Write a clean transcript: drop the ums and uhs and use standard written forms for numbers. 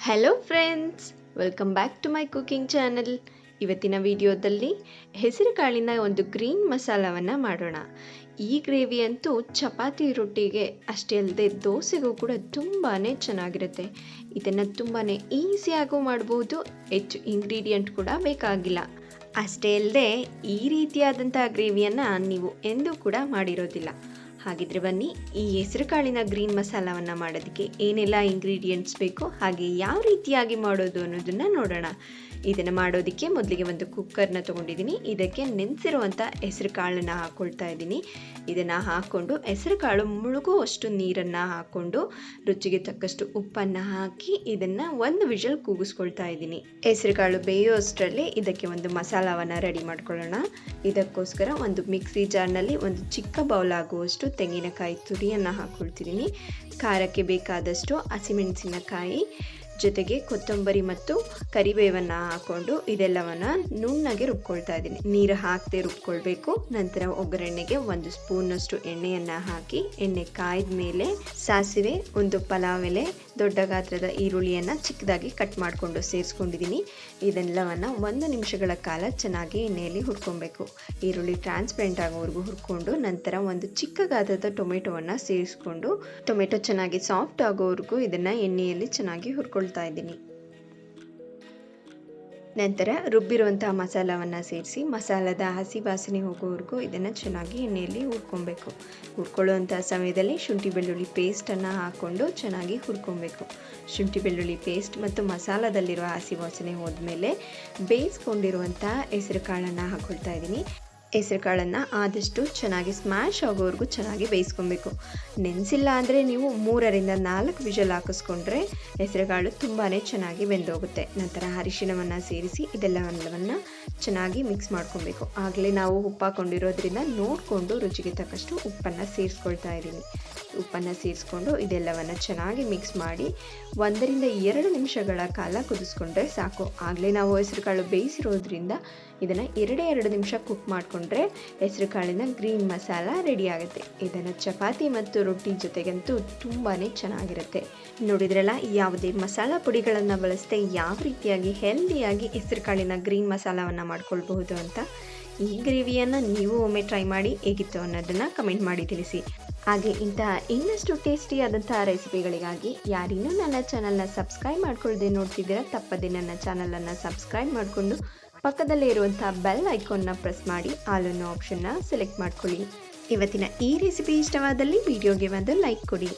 Hello friends, welcome back to my cooking channel. ಇವತ್ತಿನ ವಿಡಿಯೋದಲ್ಲಿ ಹೆಸರುಕಾಳಿನ ಒಂದು ಗ್ರೀನ್ ಮಸಾಲವನ್ನು ಮಾಡೋಣ. ಈ ಗ್ರೇವಿ ಅಂತೂ ಚಪಾತಿ ರೊಟ್ಟಿಗೆ ಅಷ್ಟೇ ಅಲ್ಲದೆ ದೋಸೆಗೂ ಕೂಡ ತುಂಬಾ ಚೆನ್ನಾಗಿರುತ್ತೆ. ಇದನ್ನು ತುಂಬಾ ಈಸಿಯಾಗೂ ಮಾಡ್ಬೋದು, ಹೆಚ್ಚು ಇಂಗ್ರೀಡಿಯೆಂಟ್ ಕೂಡ ಬೇಕಾಗಿಲ್ಲ. ಅಷ್ಟೇ ಅಲ್ಲದೆ ಈ ರೀತಿಯಾದಂಥ ಗ್ರೇವಿಯನ್ನು ನೀವು ಎಂದೂ ಕೂಡ ಮಾಡಿರೋದಿಲ್ಲ. ಹಾಗಿದ್ರೆ ಬನ್ನಿ, ಈ ಹೆಸರುಕಾಳಿನ ಗ್ರೀನ್ ಮಸಾಲವನ್ನು ಮಾಡೋದಕ್ಕೆ ಏನೆಲ್ಲ ಇಂಗ್ರೀಡಿಯೆಂಟ್ಸ್ ಬೇಕು ಹಾಗೆ ಯಾವ ರೀತಿಯಾಗಿ ಮಾಡೋದು ಅನ್ನೋದನ್ನು ನೋಡೋಣ. ಇದನ್ನು ಮಾಡೋದಕ್ಕೆ ಮೊದಲಿಗೆ ಒಂದು ಕುಕ್ಕರ್ನ ತೊಗೊಂಡಿದ್ದೀನಿ. ಇದಕ್ಕೆ ನೆನೆಸಿರುವಂಥ ಹೆಸರು ಕಾಳನ್ನು ಹಾಕ್ಕೊಳ್ತಾ ಇದ್ದೀನಿ. ಇದನ್ನು ಹಾಕ್ಕೊಂಡು ಹೆಸರುಕಾಳು ಮುಳುಗುವಷ್ಟು ನೀರನ್ನು ಹಾಕ್ಕೊಂಡು ರುಚಿಗೆ ತಕ್ಕಷ್ಟು ಉಪ್ಪನ್ನು ಹಾಕಿ ಇದನ್ನು ಒಂದು ವಿಷಲ್ ಕೂಗಿಸ್ಕೊಳ್ತಾ ಇದ್ದೀನಿ. ಹೆಸರುಕಾಳು ಬೇಯೋಷ್ಟರಲ್ಲಿ ಇದಕ್ಕೆ ಒಂದು ಮಸಾಲವನ್ನು ರೆಡಿ ಮಾಡ್ಕೊಳ್ಳೋಣ. ಇದಕ್ಕೋಸ್ಕರ ಒಂದು ಮಿಕ್ಸಿ ಜಾರ್ನಲ್ಲಿ ಒಂದು ಚಿಕ್ಕ ಬೌಲ್ ಆಗುವಷ್ಟು ತೆಂಗಿನಕಾಯಿ ತುರಿಯನ್ನು ಹಾಕ್ಕೊಳ್ತಿದ್ದೀನಿ. ಖಾರಕ್ಕೆ ಬೇಕಾದಷ್ಟು ಹಸಿಮೆಣಸಿನಕಾಯಿ ಜೊತೆಗೆ ಕೊತ್ತಂಬರಿ ಮತ್ತು ಕರಿಬೇವನ್ನು ಹಾಕ್ಕೊಂಡು ಇದೆಲ್ಲವನ್ನು ನುಣ್ಣಗೆ ರುಬ್ಕೊಳ್ತಾ ಇದ್ದೀನಿ. ನೀರು ಹಾಕದೆ ರುಬ್ಕೊಳ್ಬೇಕು. ನಂತರ ಒಗ್ಗರಣೆಗೆ ಒಂದು ಸ್ಪೂನಷ್ಟು ಎಣ್ಣೆಯನ್ನು ಹಾಕಿ ಎಣ್ಣೆ ಕಾಯ್ದ ಮೇಲೆ ಸಾಸಿವೆ, ಒಂದು ಪಲಾವ್ ಎಲೆ, ದೊಡ್ಡ ಗಾತ್ರದ ಈರುಳ್ಳಿಯನ್ನು ಚಿಕ್ಕದಾಗಿ ಕಟ್ ಮಾಡಿಕೊಂಡು ಸೇರಿಸ್ಕೊಂಡಿದ್ದೀನಿ. ಇದೆಲ್ಲವನ್ನು 1 ನಿಮಿಷಗಳ ಕಾಲ ಚೆನ್ನಾಗಿ ಎಣ್ಣೆಯಲ್ಲಿ ಹುರ್ಕೊಬೇಕು. ಈರುಳ್ಳಿ ಟ್ರಾನ್ಸ್ಪರೆಂಟ್ ಆಗೋವರೆಗೂ ಹುರ್ಕೊಂಡು ನಂತರ ಒಂದು ಚಿಕ್ಕ ಗಾತ್ರದ ಟೊಮೆಟೊವನ್ನು ಸೇರಿಸ್ಕೊಂಡು ಟೊಮೆಟೊ ಚೆನ್ನಾಗಿ ಸಾಫ್ಟ್ ಆಗೋವರೆಗೂ ಇದನ್ನು ಎಣ್ಣೆಯಲ್ಲಿ ಚೆನ್ನಾಗಿ ಹುರ್ಕೊಳ್ತಾ ಇದ್ದೀನಿ. ನಂತರ ರುಬ್ಬಿರುವಂತಹ ಮಸಾಲವನ್ನು ಸೇರಿಸಿ ಮಸಾಲದ ಹಸಿ ವಾಸನೆ ಹೋಗೋವರೆಗೂ ಇದನ್ನು ಚೆನ್ನಾಗಿ ಎಣ್ಣೆಯಲ್ಲಿ ಹುರ್ಕೊಬೇಕು. ಹುರ್ಕೊಳ್ಳುವಂಥ ಸಮಯದಲ್ಲಿ ಶುಂಠಿ ಬೆಳ್ಳುಳ್ಳಿ ಪೇಸ್ಟನ್ನು ಹಾಕ್ಕೊಂಡು ಚೆನ್ನಾಗಿ ಹುರ್ಕೊಬೇಕು. ಶುಂಠಿ ಬೆಳ್ಳುಳ್ಳಿ ಪೇಸ್ಟ್ ಮತ್ತು ಮಸಾಲದಲ್ಲಿರುವ ಹಸಿ ವಾಸನೆ ಹೋದ್ಮೇಲೆ ಬೇಯಿಸ್ಕೊಂಡಿರುವಂಥ ಹೆಸರು ಕಾಳನ್ನು ಹಾಕ್ಕೊಳ್ತಾ ಇದ್ದೀನಿ. ಹೆಸರು ಕಾಳನ್ನು ಆದಷ್ಟು ಚೆನ್ನಾಗಿ ಸ್ಮ್ಯಾಶ್ ಆಗೋವರೆಗೂ ಚೆನ್ನಾಗಿ ಬೇಯಿಸ್ಕೊಬೇಕು. ನೆನೆಸಿಲ್ಲ ಅಂದರೆ ನೀವು 3ರಿಂದ 4 ವಿಷಲ್ ಹಾಕಿಸ್ಕೊಂಡ್ರೆ ಹೆಸರುಕಾಳು ತುಂಬಾ ಚೆನ್ನಾಗಿ ಬೆಂದೋಗುತ್ತೆ. ನಂತರ ಅರಿಶಿಣವನ್ನು ಸೇರಿಸಿ ಇದೆಲ್ಲವನ್ನು ಚೆನ್ನಾಗಿ ಮಿಕ್ಸ್ ಮಾಡ್ಕೊಬೇಕು. ಆಗಲೇ ನಾವು ಉಪ್ಪು ಹಾಕ್ಕೊಂಡಿರೋದ್ರಿಂದ ನೋಡಿಕೊಂಡು ರುಚಿಗೆ ತಕ್ಕಷ್ಟು ಉಪ್ಪನ್ನು ಸೇರಿಸ್ಕೊಳ್ತಾ ಇದ್ದೀನಿ. ಉಪ್ಪನ್ನು ಸೇರಿಸ್ಕೊಂಡು ಇದೆಲ್ಲವನ್ನು ಚೆನ್ನಾಗಿ ಮಿಕ್ಸ್ ಮಾಡಿ 1ರಿಂದ 2 ನಿಮಿಷಗಳ ಕಾಲ ಕುದಿಸ್ಕೊಂಡ್ರೆ ಸಾಕು. ಆಗಲೇ ನಾವು ಹೆಸರುಕಾಳು ಬೇಯಿಸಿರೋದ್ರಿಂದ ಇದನ್ನು 2 ನಿಮಿಷ ಕುಕ್ ಮಾಡಿಕೊಂಡ್ರೆ ಹೆಸರುಕಾಳಿನ ಗ್ರೀನ್ ಮಸಾಲ ರೆಡಿ ಆಗುತ್ತೆ. ಇದನ್ನು ಚಪಾತಿ ಮತ್ತು ರೊಟ್ಟಿ ಜೊತೆಗಂತೂ ತುಂಬಾ ಚೆನ್ನಾಗಿರುತ್ತೆ. ನೋಡಿದ್ರಲ್ಲ, ಯಾವುದೇ ಮಸಾಲ ಪುಡಿಗಳನ್ನು ಬಳಸದೆ ಯಾವ ರೀತಿಯಾಗಿ ಹೆಲ್ದಿಯಾಗಿ ಹೆಸರುಕಾಳಿನ ಗ್ರೀನ್ ಮಸಾಲವನ್ನು ಮಾಡ್ಕೊಳ್ಬಹುದು ಅಂತ. ಈ ಗ್ರೇವಿಯನ್ನು ನೀವು ಒಮ್ಮೆ ಟ್ರೈ ಮಾಡಿ ಹೇಗಿತ್ತು ಅನ್ನೋದನ್ನು ಕಮೆಂಟ್ ಮಾಡಿ ತಿಳಿಸಿ. ಹಾಗೆ ಇಂತಹ ಇನ್ನಷ್ಟು ಟೇಸ್ಟಿಯಾದಂತಹ ರೆಸಿಪಿಗಳಿಗಾಗಿ ಯಾರಿನ್ನೂ ನನ್ನ ಚಾನಲ್ನ ಸಬ್ಸ್ಕ್ರೈಬ್ ಮಾಡ್ಕೊಳ್ಳದೆ ನೋಡ್ತಿದ್ದೀರಾ, ತಪ್ಪದೆ ನನ್ನ ಚಾನಲನ್ನು ಸಬ್ಸ್ಕ್ರೈಬ್ ಮಾಡಿಕೊಂಡು ಪಕ್ಕದಲ್ಲೇ ಇರುವಂಥ ಬೆಲ್ ಐಕಾನ್ನ ಪ್ರೆಸ್ ಮಾಡಿ ಆಲ್ ಅನ್ನೋ ಆಪ್ಷನ್ನ ಸೆಲೆಕ್ಟ್ ಮಾಡ್ಕೊಳ್ಳಿ. ಇವತ್ತಿನ ಈ ರೆಸಿಪಿ ಇಷ್ಟವಾದಲ್ಲಿ ವಿಡಿಯೋಗೆ ಒಂದು ಲೈಕ್ ಕೊಡಿ.